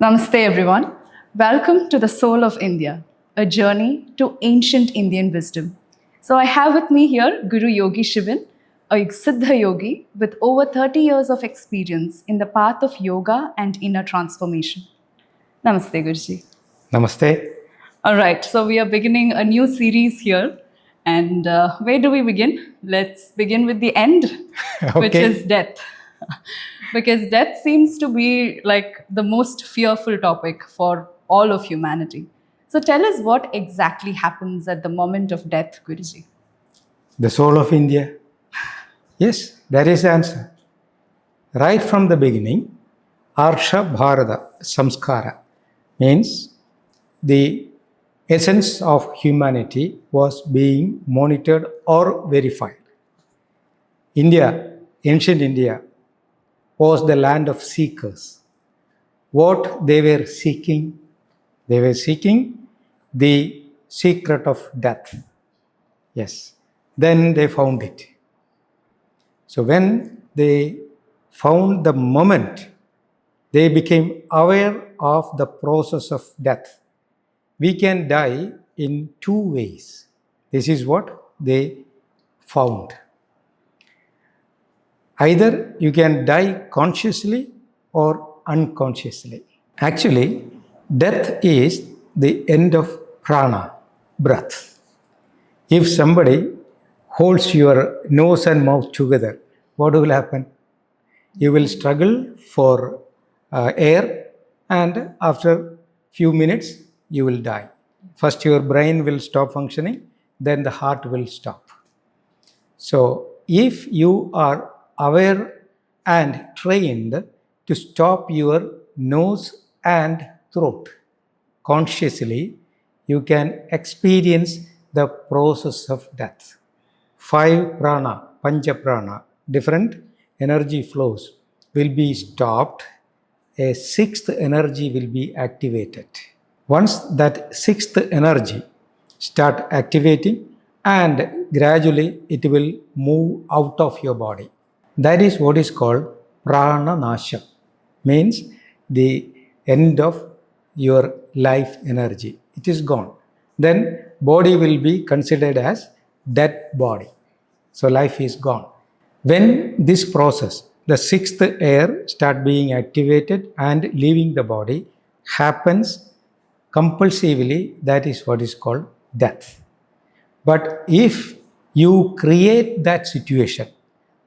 Namaste, everyone. Welcome to the Soul of India, a journey to ancient Indian wisdom. So, I have with me here Guru Yogi Shivan, a Siddha yogi with over 30 years of experience in the path of yoga and inner transformation. Namaste, Guruji. Namaste. All right, so we are beginning a new series here. And where do we begin? Let's begin with the end, which Okay. is death. Because death seems to be like the most fearful topic for all of humanity. So tell us what exactly happens at the moment of death, Guruji. The soul of India. Yes, that is the answer. Right from the beginning, Arsha Bharata Samskara means the essence of humanity was being monitored or verified. India, ancient India, was the land of seekers. What they were seeking? They were seeking the secret of death. Yes. Then they found it. So when they found the moment, they became aware of the process of death. We can die in two ways. This is what they found. Either you can die consciously or unconsciously. Actually, death is the end of prana, breath. If somebody holds your nose and mouth together, what will happen? You will struggle for air, and after few minutes, you will die. First, your brain will stop functioning, then the heart will stop. So, if you are aware and trained to stop your nose and throat consciously, you can experience the process of death. 5 prana, pancha prana, different energy flows will be stopped. A sixth energy will be activated. Once that sixth energy start activating, and gradually it will move out of your body. That is what is called prana nasha, means the end of your life energy. It is gone. Then body will be considered as dead body. So life is gone. When this process, the sixth air start being activated and leaving the body, happens compulsively, that is what is called death. But if you create that situation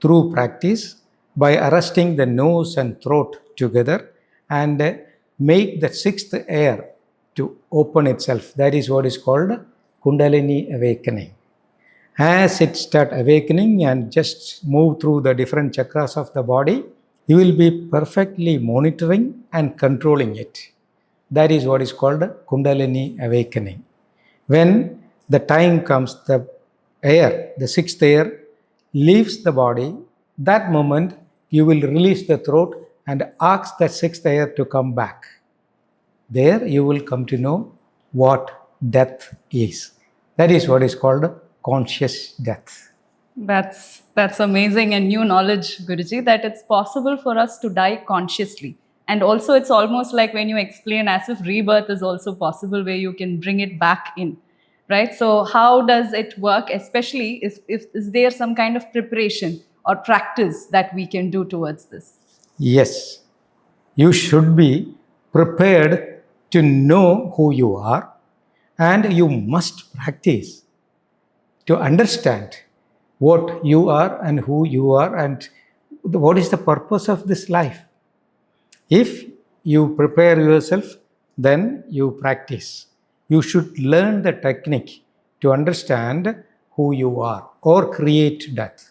through practice by arresting the nose and throat together and make the sixth air to open itself, that is what is called Kundalini awakening. As it start awakening and just move through the different chakras of the body, you will be perfectly monitoring and controlling it. That is what is called Kundalini awakening. When the time comes, the air, the sixth air, leaves the body, that moment you will release the throat and ask the sixth air to come back. There you will come to know what death is. That is what is called conscious death. That's amazing and new knowledge, Guruji, that it's possible for us to die consciously. And also it's almost like when you explain as if rebirth is also possible where you can bring it back in. Right? So how does it work, especially if is there some kind of preparation or practice that we can do towards this? Yes, you should be prepared to know who you are, and you must practice to understand what you are and who you are and what is the purpose of this life. If you prepare yourself, then you practice. You should learn the technique to understand who you are or create that.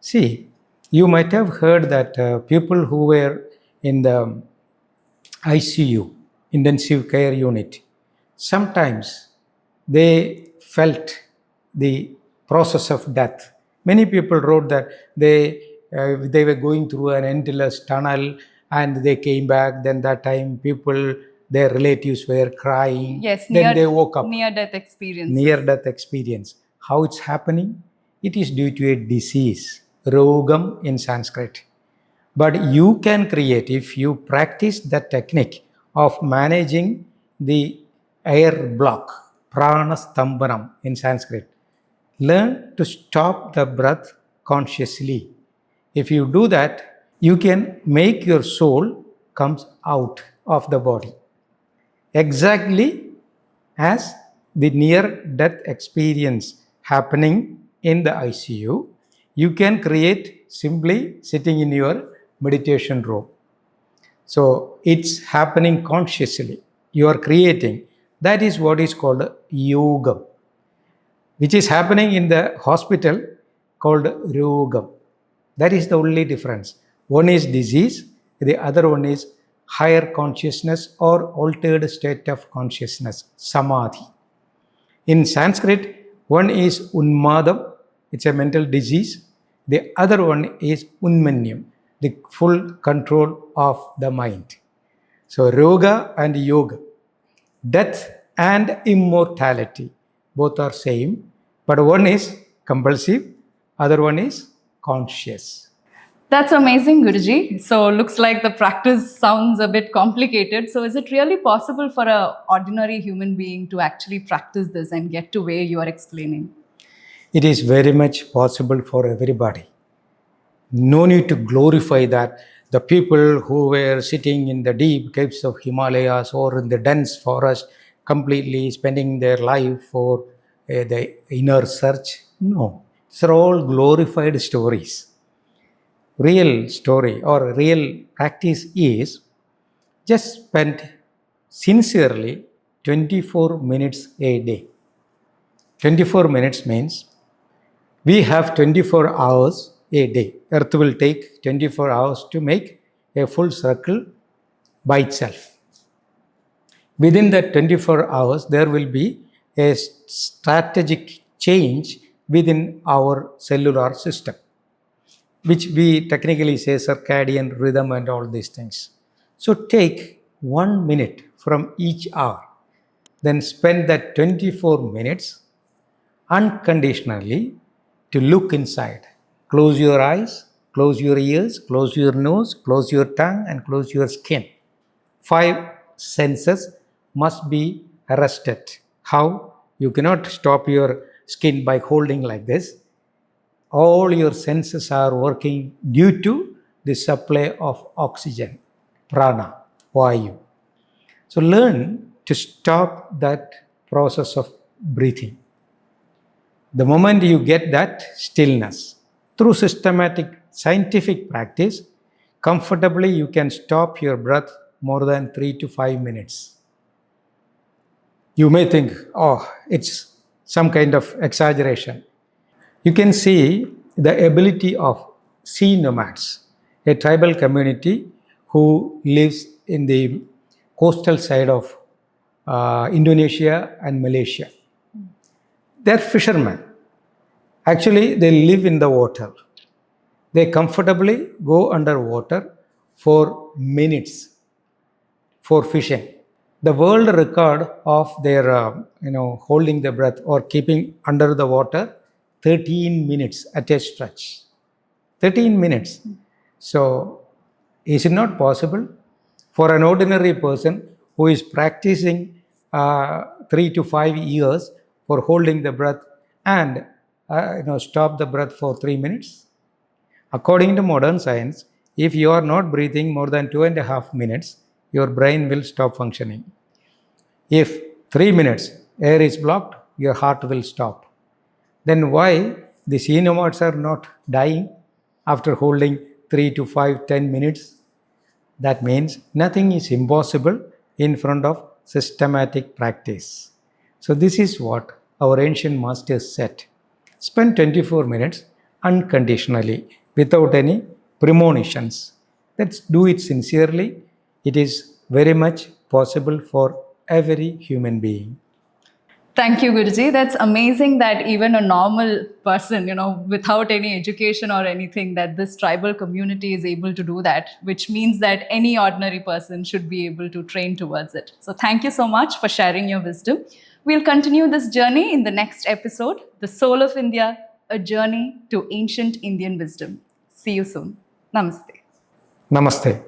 See, you might have heard that people who were in the ICU, intensive care unit, sometimes they felt the process of death. Many people wrote that they were going through an endless tunnel and they came back. Then that time people, their relatives were crying. Yes, Then they woke up. near-death experience. Near-death experience. How it's happening? It is due to a disease, rogam in Sanskrit. But you can create, if you practice that technique of managing the air block, prana stambhanam in Sanskrit. Learn to stop the breath consciously. If you do that, you can make your soul comes out of the body. Exactly as the near death experience happening in the ICU, you can create simply sitting in your meditation room. So it's happening consciously. You are creating. That is what is called yoga, which is happening in the hospital called rogam. That is the only difference. One is disease, the other one is higher consciousness or altered state of consciousness, samadhi. In Sanskrit, one is unmadam, it's a mental disease. The other one is unmanyam, the full control of the mind. So, Roga and Yoga, death and immortality, both are same, but one is compulsive, other one is conscious. That's amazing, Guruji. So looks like the practice sounds a bit complicated. So is it really possible for an ordinary human being to actually practice this and get to where you are explaining? It is very much possible for everybody. No need to glorify that the people who were sitting in the deep caves of Himalayas or in the dense forest completely spending their life for the inner search. No, these are all glorified stories. Real story or real practice is just spend sincerely 24 minutes a day. 24 minutes means we have 24 hours a day. Earth will take 24 hours to make a full circle by itself. Within that 24 hours, there will be a strategic change within our cellular system, which we technically say circadian rhythm and all these things. So take 1 minute from each hour, then spend that 24 minutes unconditionally to look inside. Close your eyes, close your ears, close your nose, close your tongue, and close your skin. 5 senses must be arrested. How? You cannot stop your skin by holding like this. All your senses are working due to the supply of oxygen, prana, vayu. So learn to stop that process of breathing. The moment you get that stillness, through systematic scientific practice, comfortably you can stop your breath more than 3 to 5 minutes. You may think, oh, it's some kind of exaggeration. You can see the ability of sea nomads, a tribal community who lives in the coastal side of Indonesia and Malaysia. They're fishermen. Actually, they live in the water. They comfortably go underwater for minutes for fishing. The world record of their, holding the breath or keeping under the water, 13 minutes at a stretch. 13 minutes. So, is it not possible for an ordinary person who is practicing 3 to 5 years for holding the breath and stop the breath for 3 minutes? According to modern science, if you are not breathing more than 2.5 minutes, your brain will stop functioning. If 3 minutes air is blocked, your heart will stop. Then why the sea nomads are not dying after holding 3 to 5, 10 minutes? That means nothing is impossible in front of systematic practice. So this is what our ancient masters said. Spend 24 minutes unconditionally without any premonitions. Let's do it sincerely. It is very much possible for every human being. Thank you, Guruji. That's amazing that even a normal person, without any education or anything, that this tribal community is able to do that, which means that any ordinary person should be able to train towards it. So thank you so much for sharing your wisdom. We'll continue this journey in the next episode, The Soul of India, a journey to ancient Indian wisdom. See you soon. Namaste. Namaste.